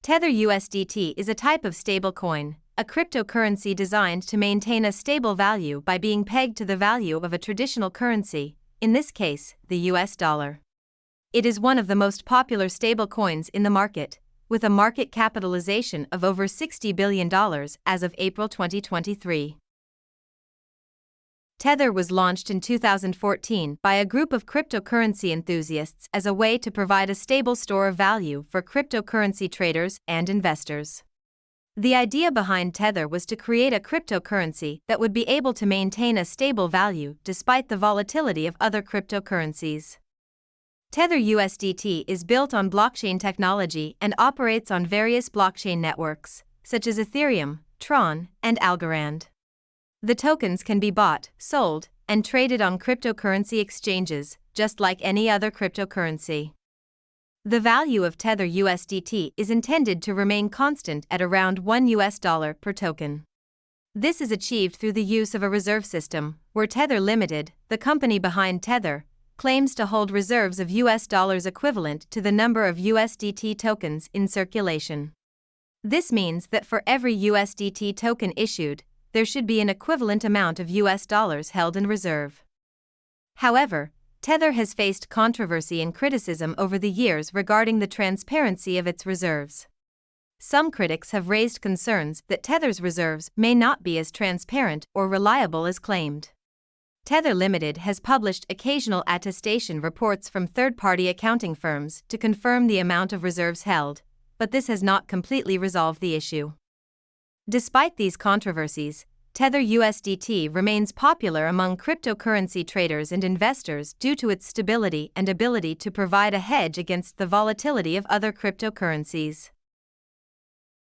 Tether USDT is a type of stablecoin, a cryptocurrency designed to maintain a stable value by being pegged to the value of a traditional currency, in this case, the US dollar. It is one of the most popular stablecoins in the market, with a market capitalization of over $60 billion as of April 2023. Tether was launched in 2014 by a group of cryptocurrency enthusiasts as a way to provide a stable store of value for cryptocurrency traders and investors. The idea behind Tether was to create a cryptocurrency that would be able to maintain a stable value despite the volatility of other cryptocurrencies. Tether USDT is built on blockchain technology and operates on various blockchain networks, such as Ethereum, Tron, and Algorand. The tokens can be bought, sold, and traded on cryptocurrency exchanges, just like any other cryptocurrency. The value of Tether USDT is intended to remain constant at around $1 per token. This is achieved through the use of a reserve system, where Tether Limited, the company behind Tether, claims to hold reserves of US dollars equivalent to the number of USDT tokens in circulation. This means that for every USDT token issued, there should be an equivalent amount of US dollars held in reserve. However, Tether has faced controversy and criticism over the years regarding the transparency of its reserves. Some critics have raised concerns that Tether's reserves may not be as transparent or reliable as claimed. Tether Limited has published occasional attestation reports from third-party accounting firms to confirm the amount of reserves held, but this has not completely resolved the issue. Despite these controversies, Tether USDT remains popular among cryptocurrency traders and investors due to its stability and ability to provide a hedge against the volatility of other cryptocurrencies.